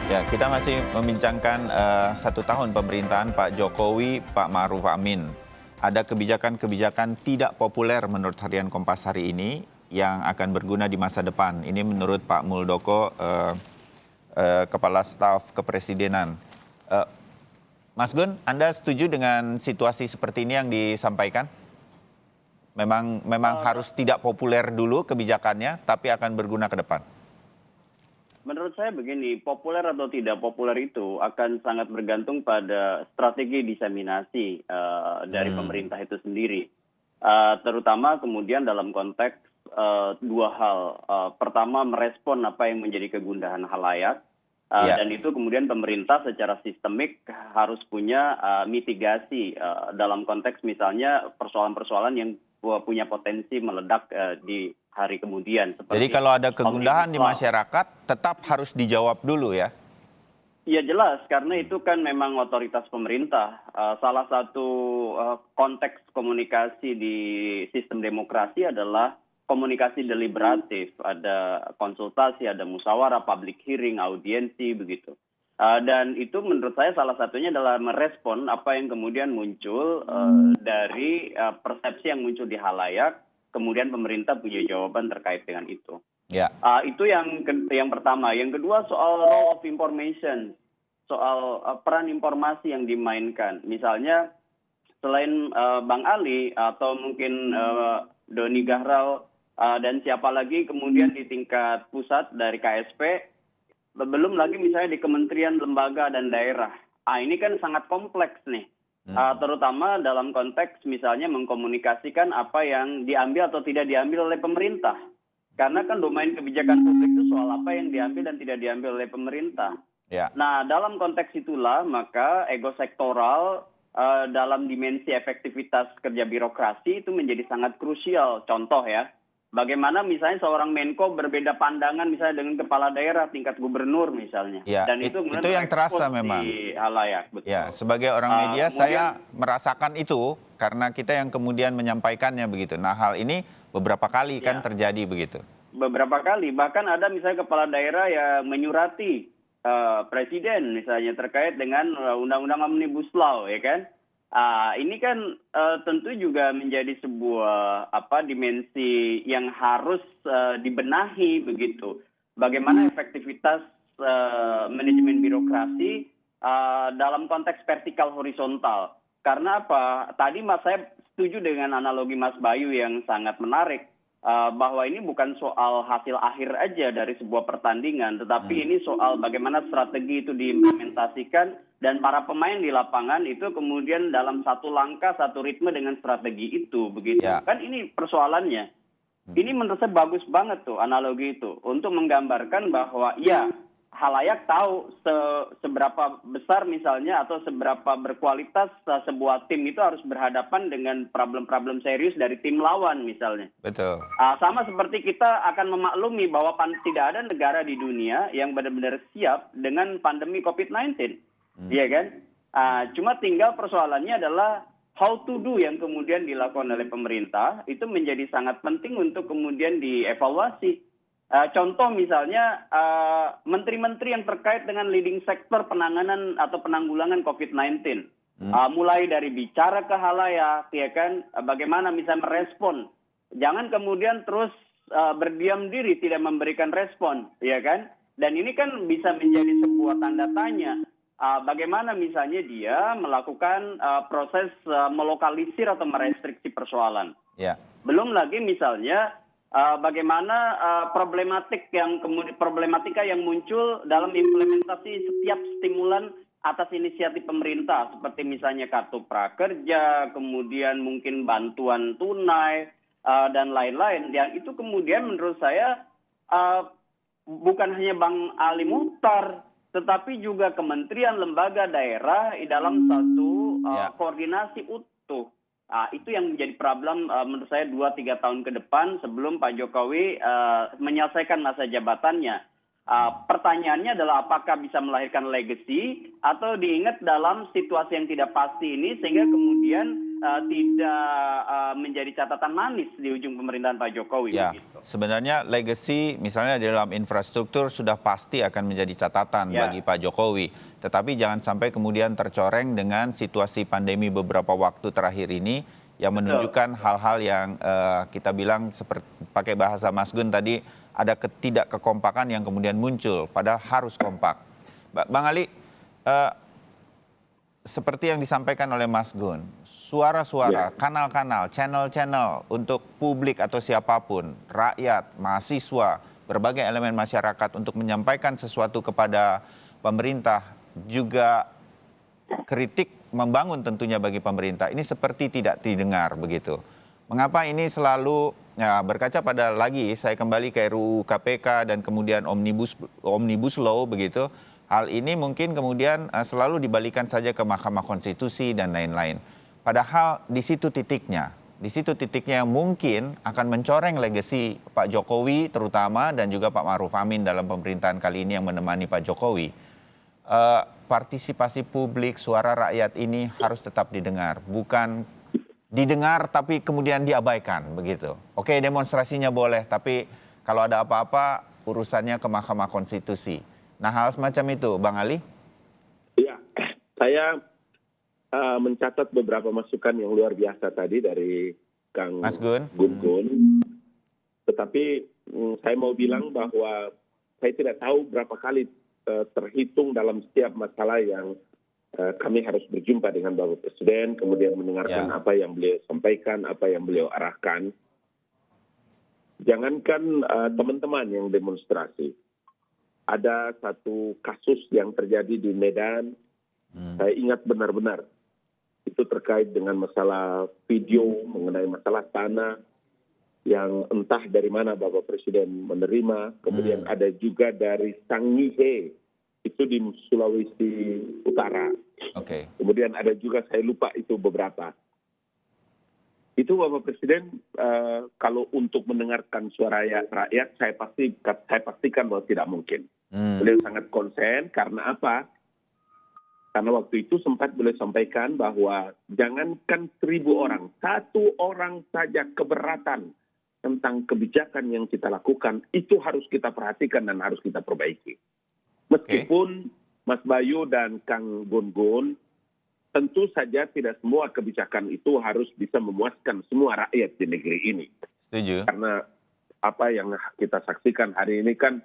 Ya, kita masih membincangkan 1 tahun pemerintahan Pak Jokowi, Pak Ma'ruf Amin. Ada kebijakan-kebijakan tidak populer menurut harian Kompas hari ini yang akan berguna di masa depan. Ini menurut Pak Muldoko, Kepala Staf Kepresidenan. Eh, Mas Gun, Anda setuju dengan situasi seperti ini yang disampaikan? Memang harus tidak populer dulu kebijakannya, tapi akan berguna ke depan. Menurut saya begini, populer atau tidak populer itu akan sangat bergantung pada strategi diseminasi dari pemerintah itu sendiri. Terutama kemudian dalam konteks dua hal. Pertama, merespon apa yang menjadi kegundahan halayak. Dan itu kemudian pemerintah secara sistemik harus punya mitigasi dalam konteks misalnya persoalan-persoalan yang punya potensi meledak di hari kemudian. Jadi kalau ada kegundahan di masyarakat, tetap harus dijawab dulu ya? Iya jelas, karena itu kan memang otoritas pemerintah. Salah satu konteks komunikasi di sistem demokrasi adalah komunikasi deliberatif. Ada konsultasi, ada musyawarah, public hearing, audiensi, begitu. Dan itu menurut saya salah satunya adalah merespon apa yang kemudian muncul dari persepsi yang muncul di halayak. Kemudian pemerintah punya jawaban terkait dengan itu. Ya. Itu yang pertama. Yang kedua soal role of information, soal peran informasi yang dimainkan. Misalnya selain Bang Ali atau mungkin Doni Gahral dan siapa lagi kemudian di tingkat pusat dari KSP, belum lagi misalnya di kementerian, lembaga, dan daerah. Ini kan sangat kompleks nih. Terutama dalam konteks misalnya mengkomunikasikan apa yang diambil atau tidak diambil oleh pemerintah. Karena kan domain kebijakan publik itu soal apa yang diambil dan tidak diambil oleh pemerintah. Ya. Nah, dalam konteks itulah maka ego sektoral dalam dimensi efektivitas kerja birokrasi itu menjadi sangat krusial. Contoh ya, bagaimana misalnya seorang Menko berbeda pandangan misalnya dengan kepala daerah tingkat gubernur misalnya. Ya, Dan itu yang terasa memang. di halayak, betul. Ya, sebagai orang media saya merasakan itu karena kita yang kemudian menyampaikannya begitu. Nah, hal ini beberapa kali kan terjadi begitu. Beberapa kali, bahkan ada misalnya kepala daerah yang menyurati presiden misalnya terkait dengan undang-undang Omnibus Law, ya kan? Ini kan tentu juga menjadi sebuah dimensi yang harus dibenahi begitu. Bagaimana efektivitas manajemen birokrasi dalam konteks vertikal horizontal. Karena apa? Tadi saya setuju dengan analogi Mas Bayu yang sangat menarik. Bahwa ini bukan soal hasil akhir aja dari sebuah pertandingan, tetapi ini soal bagaimana strategi itu diimplementasikan dan para pemain di lapangan itu kemudian dalam satu langkah, satu ritme dengan strategi itu, begitu. Kan ini persoalannya. Ini menurut saya bagus banget tuh analogi itu untuk menggambarkan bahwa ya halayak tahu seberapa besar misalnya atau seberapa berkualitas sebuah tim itu harus berhadapan dengan problem-problem serius dari tim lawan misalnya. Betul. Sama seperti kita akan memaklumi bahwa tidak ada negara di dunia yang benar-benar siap dengan pandemi COVID-19. Iya kan? Cuma tinggal persoalannya adalah how to do yang kemudian dilakukan oleh pemerintah itu menjadi sangat penting untuk kemudian dievaluasi. Contoh misalnya menteri-menteri yang terkait dengan leading sektor penanganan atau penanggulangan COVID-19. Mulai dari bicara ke halayak, ya kan, bagaimana misalnya merespon. Jangan kemudian terus berdiam diri tidak memberikan respon, ya kan. Dan ini kan bisa menjadi sebuah tanda tanya. Bagaimana misalnya dia melakukan proses melokalisir atau merestriksi persoalan. Ya. Belum lagi misalnya bagaimana problematika yang muncul dalam implementasi setiap stimulan atas inisiatif pemerintah seperti misalnya kartu prakerja, kemudian mungkin bantuan tunai dan lain-lain. Yang itu kemudian menurut saya bukan hanya Bang Ali Muchtar, tetapi juga kementerian, lembaga, daerah dalam satu koordinasi utuh. Itu yang menjadi problem menurut saya 2-3 tahun ke depan sebelum Pak Jokowi menyelesaikan masa jabatannya. Pertanyaannya adalah apakah bisa melahirkan legacy atau diingat dalam situasi yang tidak pasti ini sehingga kemudian tidak menjadi catatan manis di ujung pemerintahan Pak Jokowi. Ya, Begitu. sebenarnya legacy misalnya di dalam infrastruktur sudah pasti akan menjadi catatan Ya. bagi Pak Jokowi. Tetapi jangan sampai kemudian tercoreng dengan situasi pandemi beberapa waktu terakhir ini yang menunjukkan hal-hal yang kita bilang seperti pakai bahasa Mas Gun tadi, ada ketidakkekompakan yang kemudian muncul, padahal harus kompak. Bang Ali, seperti yang disampaikan oleh Mas Gun, suara-suara, kanal-kanal, channel-channel untuk publik atau siapapun, rakyat, mahasiswa, berbagai elemen masyarakat untuk menyampaikan sesuatu kepada pemerintah, juga kritik membangun tentunya bagi pemerintah. Ini seperti tidak didengar begitu. Mengapa ini selalu, ya, berkaca pada lagi, saya kembali ke RUU KPK dan kemudian Omnibus Law begitu. Hal ini mungkin kemudian selalu dibalikan saja ke Mahkamah Konstitusi dan lain-lain. Padahal di situ titiknya yang mungkin akan mencoreng legasi Pak Jokowi terutama dan juga Pak Maruf Amin dalam pemerintahan kali ini yang menemani Pak Jokowi. Partisipasi publik, suara rakyat ini harus tetap didengar, bukan didengar tapi kemudian diabaikan begitu. Oke, demonstrasinya boleh, tapi kalau ada apa-apa urusannya ke Mahkamah Konstitusi. Nah, hal semacam itu, Bang Ali? Iya, saya mencatat beberapa masukan yang luar biasa tadi dari Kang Mas Gun. Gun. Tetapi saya mau bilang bahwa saya tidak tahu berapa kali terhitung dalam setiap masalah yang kami harus berjumpa dengan Bapak Presiden, kemudian mendengarkan apa yang beliau sampaikan, apa yang beliau arahkan. Jangankan teman-teman yang demonstrasi. Ada satu kasus yang terjadi di Medan, saya ingat benar-benar. Itu terkait dengan masalah video, mengenai masalah tanah, yang entah dari mana Bapak Presiden menerima. Kemudian ada juga dari Sangihe, itu di Sulawesi Utara. Kemudian ada juga, saya lupa itu beberapa. Itu Bapak Presiden kalau untuk mendengarkan suara rakyat, saya pastikan bahwa tidak mungkin. Beliau sangat konsen, karena apa? Karena waktu itu sempat beliau sampaikan bahwa jangankan 1.000 orang, 1 orang saja keberatan tentang kebijakan yang kita lakukan, itu harus kita perhatikan dan harus kita perbaiki. Meskipun Mas Bayu dan Kang Gun, tentu saja tidak semua kebijakan itu harus bisa memuaskan semua rakyat di negeri ini. Setuju. Karena apa yang kita saksikan hari ini kan,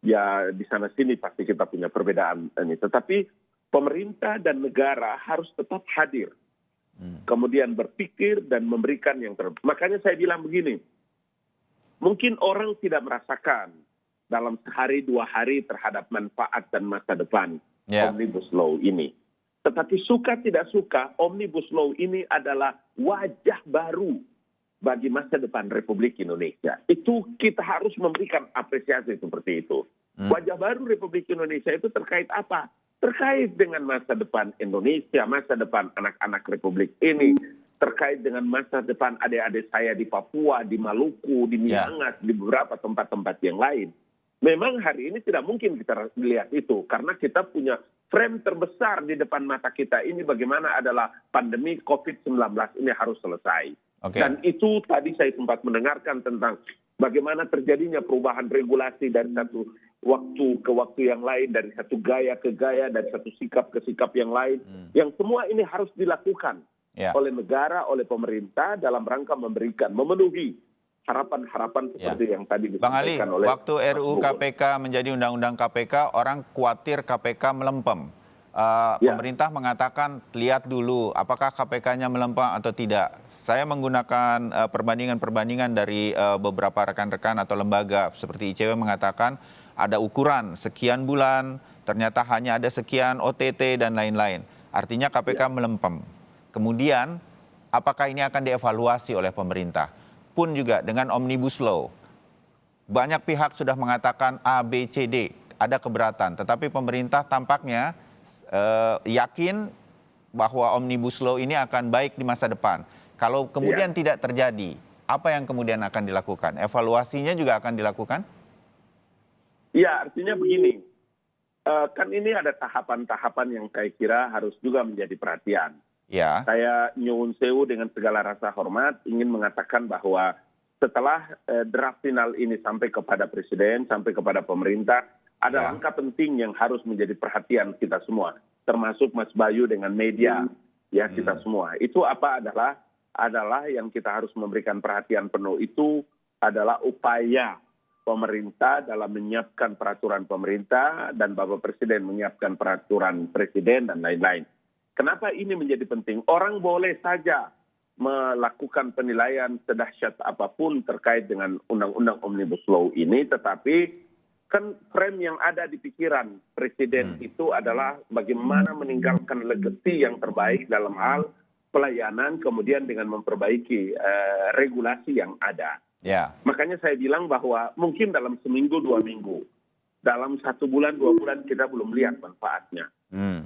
ya di sana sini pasti kita punya perbedaan ini. Tetapi pemerintah dan negara harus tetap hadir. Kemudian berpikir dan memberikan yang terbaik. Makanya saya bilang begini, mungkin orang tidak merasakan dalam sehari 2 hari terhadap manfaat dan masa depan Omnibus Law ini. Tetapi suka tidak suka, Omnibus Law ini adalah wajah baru bagi masa depan Republik Indonesia. Itu kita harus memberikan apresiasi seperti itu. Wajah baru Republik Indonesia itu terkait apa? Terkait dengan masa depan Indonesia, masa depan anak-anak Republik ini, terkait dengan masa depan adik-adik saya di Papua, di Maluku, di Miangas, di beberapa tempat-tempat yang lain. Memang hari ini tidak mungkin kita lihat itu, karena kita punya frame terbesar di depan mata kita ini bagaimana adalah pandemi COVID-19 ini harus selesai. Dan itu tadi saya sempat mendengarkan tentang bagaimana terjadinya perubahan regulasi dari satu waktu ke waktu yang lain, dari satu gaya ke gaya, dari satu sikap ke sikap yang lain. Yang semua ini harus dilakukan oleh negara, oleh pemerintah dalam rangka memenuhi harapan-harapan seperti yang tadi disampaikan oleh Bang Ali, waktu RUU KPK menjadi Undang-Undang KPK, orang khawatir KPK melempem. Pemerintah mengatakan lihat dulu apakah KPK-nya melempem atau tidak. Saya menggunakan perbandingan-perbandingan dari beberapa rekan-rekan atau lembaga seperti ICW mengatakan ada ukuran sekian bulan, ternyata hanya ada sekian OTT dan lain-lain. Artinya KPK melempem. Kemudian apakah ini akan dievaluasi oleh pemerintah? Pun juga dengan Omnibus Law. Banyak pihak sudah mengatakan A, B, C, D, ada keberatan. Tetapi pemerintah tampaknya yakin bahwa Omnibus Law ini akan baik di masa depan. Kalau kemudian tidak terjadi, apa yang kemudian akan dilakukan? Evaluasinya juga akan dilakukan? Ya, artinya begini. Kan ini ada tahapan-tahapan yang saya kira harus juga menjadi perhatian. Ya, Saya nyuwun sewu dengan segala rasa hormat ingin mengatakan bahwa setelah draft final ini sampai kepada Presiden, sampai kepada pemerintah, ada Ya. langkah penting yang harus menjadi perhatian kita semua, termasuk Mas Bayu dengan media, ya kita semua. Itu apa adalah yang kita harus memberikan perhatian penuh itu adalah upaya pemerintah dalam menyiapkan peraturan pemerintah dan Bapak Presiden menyiapkan peraturan Presiden dan lain-lain. Kenapa ini menjadi penting? Orang boleh saja melakukan penilaian sedahsyat apapun terkait dengan Undang-Undang Omnibus Law ini, tetapi kan frame yang ada di pikiran Presiden itu adalah bagaimana meninggalkan legacy yang terbaik dalam hal pelayanan, kemudian dengan memperbaiki regulasi yang ada. ya, Makanya saya bilang bahwa mungkin dalam seminggu, 2 minggu, dalam 1 bulan, 2 bulan kita belum lihat manfaatnya.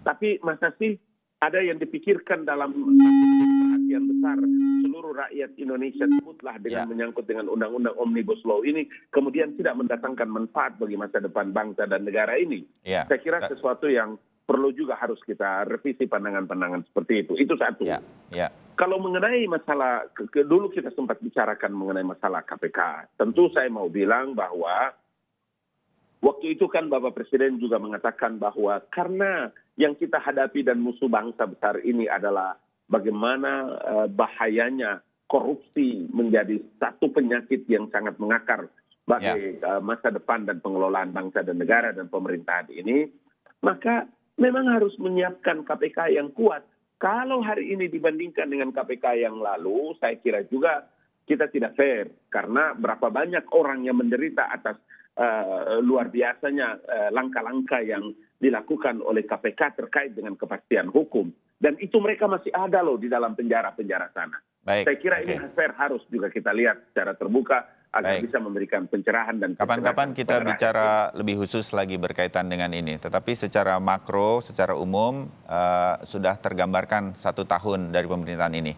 Tapi masa sih ada yang dipikirkan dalam perhatian besar seluruh rakyat Indonesia sebutlah dengan menyangkut dengan Undang-Undang Omnibus Law ini, kemudian tidak mendatangkan manfaat bagi masa depan bangsa dan negara ini. ya. Saya kira sesuatu yang perlu juga harus kita revisi pandangan-pandangan seperti itu. Itu satu. Ya, ya. Kalau mengenai masalah, dulu kita sempat bicarakan mengenai masalah KPK. Tentu saya mau bilang bahwa waktu itu kan Bapak Presiden juga mengatakan bahwa karena yang kita hadapi dan musuh bangsa besar ini adalah bagaimana bahayanya korupsi menjadi satu penyakit yang sangat mengakar bagi masa depan dan pengelolaan bangsa dan negara dan pemerintahan ini, maka memang harus menyiapkan KPK yang kuat. Kalau hari ini dibandingkan dengan KPK yang lalu, saya kira juga kita tidak fair. Karena berapa banyak orang yang menderita atas luar biasanya langkah-langkah yang dilakukan oleh KPK terkait dengan kepastian hukum. Dan itu mereka masih ada loh di dalam penjara-penjara sana. Baik, Saya kira oke. ini fair harus juga kita lihat secara terbuka agar Baik. bisa memberikan pencerahan dan Kapan-kapan kecerdasan kita kepada rakyat. bicara lebih khusus lagi berkaitan dengan ini. Tetapi secara makro, secara umum, sudah tergambarkan 1 tahun dari pemerintahan ini.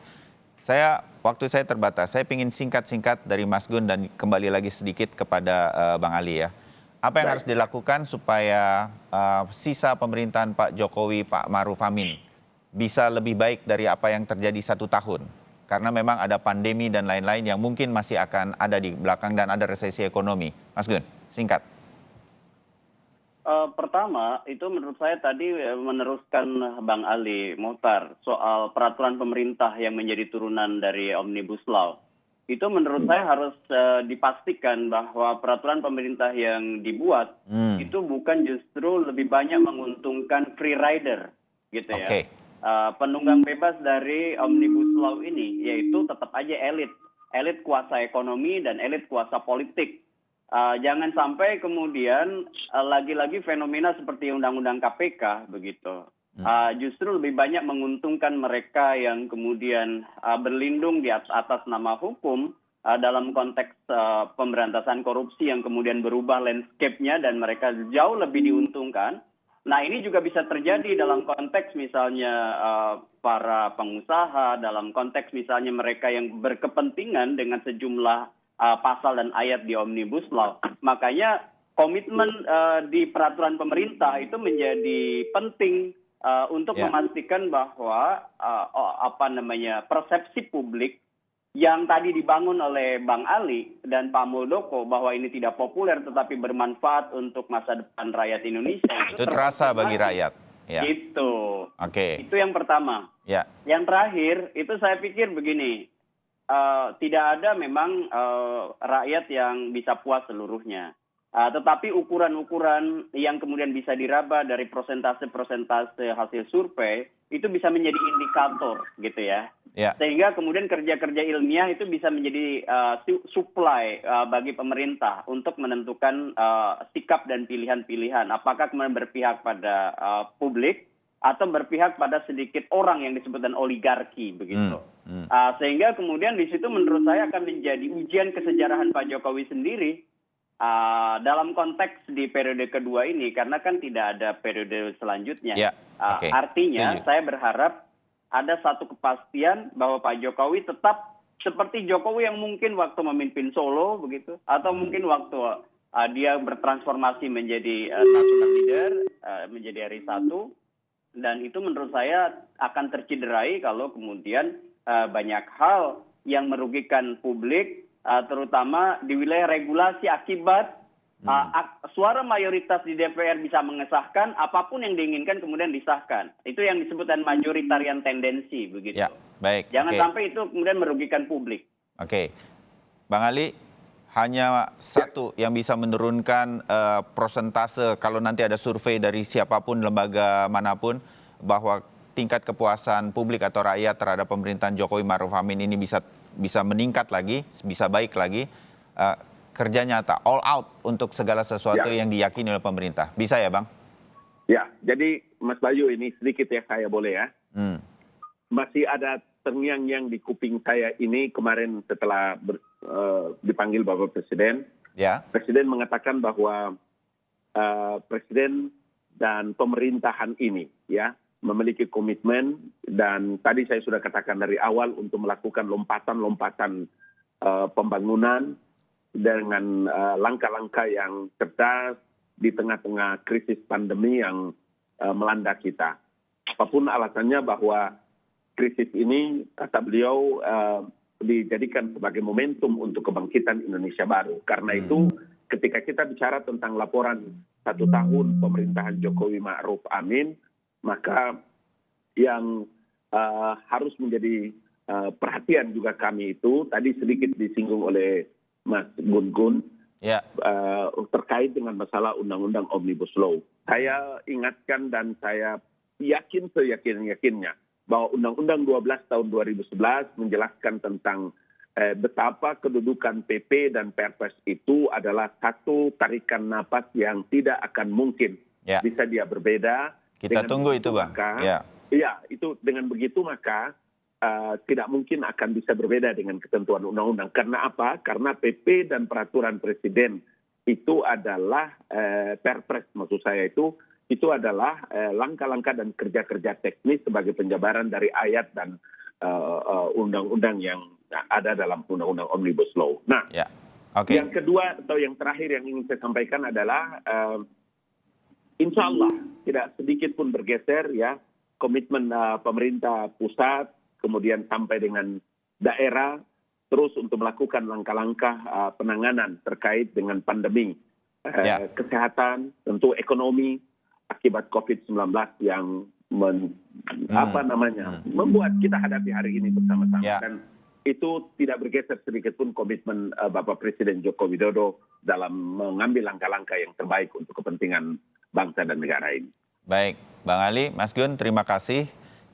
Waktu saya terbatas, saya ingin singkat-singkat dari Mas Gun dan kembali lagi sedikit kepada Bang Ali ya. Apa yang harus dilakukan supaya sisa pemerintahan Pak Jokowi, Pak Maruf Amin bisa lebih baik dari apa yang terjadi 1 tahun? Karena memang ada pandemi dan lain-lain yang mungkin masih akan ada di belakang dan ada resesi ekonomi. Mas Gun, singkat. Pertama, itu menurut saya tadi meneruskan Bang Ali Mohtar soal peraturan pemerintah yang menjadi turunan dari Omnibus Law. Itu menurut saya harus dipastikan bahwa peraturan pemerintah yang dibuat itu bukan justru lebih banyak menguntungkan free rider, gitu ya. Oke. Penunggang bebas dari Omnibus Law ini, yaitu tetap aja elit kuasa ekonomi dan elit kuasa politik. Jangan sampai kemudian lagi-lagi fenomena seperti Undang-Undang KPK begitu. Justru lebih banyak menguntungkan mereka yang kemudian berlindung di atas nama hukum dalam konteks pemberantasan korupsi yang kemudian berubah landscape-nya dan mereka jauh lebih diuntungkan. Nah, ini juga bisa terjadi dalam konteks misalnya para pengusaha, dalam konteks misalnya mereka yang berkepentingan dengan sejumlah pasal dan ayat di Omnibus Law. Makanya komitmen di peraturan pemerintah itu menjadi penting untuk memastikan bahwa persepsi publik yang tadi dibangun oleh Bang Ali dan Pak Muldoko bahwa ini tidak populer tetapi bermanfaat untuk masa depan rakyat Indonesia. Itu terasa bagi rakyat. Ya. Gitu. Oke. Itu yang pertama. Ya. Yang terakhir, itu saya pikir begini. Tidak ada memang rakyat yang bisa puas seluruhnya. Tetapi ukuran-ukuran yang kemudian bisa diraba dari persentase-persentase hasil survei itu bisa menjadi indikator gitu ya. Sehingga kemudian kerja-kerja ilmiah itu bisa menjadi supply bagi pemerintah untuk menentukan sikap dan pilihan-pilihan. Apakah kemudian berpihak pada publik atau berpihak pada sedikit orang yang disebutkan oligarki begitu. Sehingga kemudian di situ menurut saya akan menjadi ujian kesejarahan Pak Jokowi sendiri dalam konteks di periode kedua ini, karena kan tidak ada periode selanjutnya. Artinya saya berharap ada satu kepastian bahwa Pak Jokowi tetap seperti Jokowi yang mungkin waktu memimpin Solo begitu, atau mungkin waktu dia bertransformasi menjadi national leader, menjadi RI 1. Dan itu menurut saya akan tercederai kalau kemudian banyak hal yang merugikan publik, terutama di wilayah regulasi akibat suara mayoritas di DPR bisa mengesahkan apapun yang diinginkan kemudian disahkan. Itu yang disebutkan majoritarian tendensi begitu. Ya, baik. Jangan Oke. sampai itu kemudian merugikan publik. Oke, Bang Ali, hanya satu yang bisa menurunkan prosentase kalau nanti ada survei dari siapapun, lembaga manapun, bahwa tingkat kepuasan publik atau rakyat terhadap pemerintahan Jokowi Maruf Amin ini bisa meningkat lagi, bisa baik lagi. Kerja nyata, all out untuk segala sesuatu yang diyakini oleh pemerintah. Bisa ya, Bang? Ya, jadi Mas Bayu ini sedikit ya saya boleh ya. Masih ada terngiang-ngiang di kuping saya ini kemarin setelah dipanggil Bapak Presiden. Ya. Presiden mengatakan bahwa Presiden dan pemerintahan ini ya memiliki komitmen, dan tadi saya sudah katakan dari awal untuk melakukan lompatan-lompatan pembangunan dengan langkah-langkah yang cerdas di tengah-tengah krisis pandemi yang melanda kita. Apapun alasannya bahwa krisis ini, kata beliau, dijadikan sebagai momentum untuk kebangkitan Indonesia baru. Karena itu, ketika kita bicara tentang laporan 1 tahun pemerintahan Jokowi Ma'ruf Amin, maka yang harus menjadi perhatian juga kami itu, tadi sedikit disinggung oleh Mas Gun-Gun, terkait dengan masalah Undang-Undang Omnibus Law. Saya ingatkan dan saya yakin seyakin-yakinnya bahwa Undang-Undang 12 tahun 2011 menjelaskan tentang betapa kedudukan PP dan Perpres itu adalah satu tarikan napas yang tidak akan mungkin bisa dia berbeda. Kita tunggu itu, Bang. Iya, itu dengan begitu maka tidak mungkin akan bisa berbeda dengan ketentuan undang-undang. Karena apa? Karena PP dan peraturan presiden itu adalah Perpres, maksud saya itu adalah langkah-langkah dan kerja-kerja teknis sebagai penjabaran dari ayat dan undang-undang yang ada dalam undang-undang Omnibus Law. Nah, yang kedua atau yang terakhir yang ingin saya sampaikan adalah insya Allah tidak sedikit pun bergeser ya komitmen pemerintah pusat, kemudian sampai dengan daerah, terus untuk melakukan langkah-langkah penanganan terkait dengan pandemi, kesehatan, tentu ekonomi akibat COVID-19 yang membuat kita hadapi hari ini bersama-sama. Dan itu tidak bergeser sedikit pun komitmen Bapak Presiden Joko Widodo dalam mengambil langkah-langkah yang terbaik untuk kepentingan bangsa dan negara ini. Baik, Bang Ali, Mas Gun, terima kasih.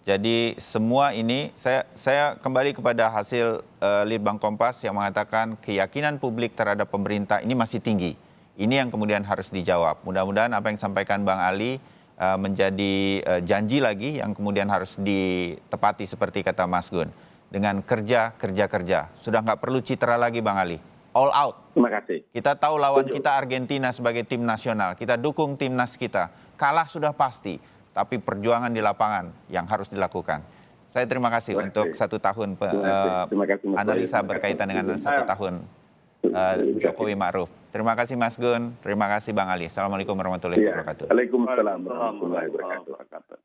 Jadi semua ini saya kembali kepada hasil Litbang Kompas yang mengatakan keyakinan publik terhadap pemerintah ini masih tinggi. Ini yang kemudian harus dijawab. Mudah-mudahan apa yang disampaikan Bang Ali menjadi janji lagi yang kemudian harus ditepati seperti kata Mas Gun. Dengan kerja. Sudah nggak perlu citra lagi, Bang Ali. All out. Terima kasih. Kita tahu lawan kita Argentina sebagai tim nasional. Kita dukung timnas kita. Kalah sudah pasti. Tapi perjuangan di lapangan yang harus dilakukan. Saya terima kasih untuk 1 tahun analisa berkaitan dengan 1 tahun Jokowi Ma'ruf. Terima kasih Mas Gun, terima kasih Bang Ali. Assalamualaikum warahmatullahi wabarakatuh. Waalaikumsalam warahmatullahi wabarakatuh.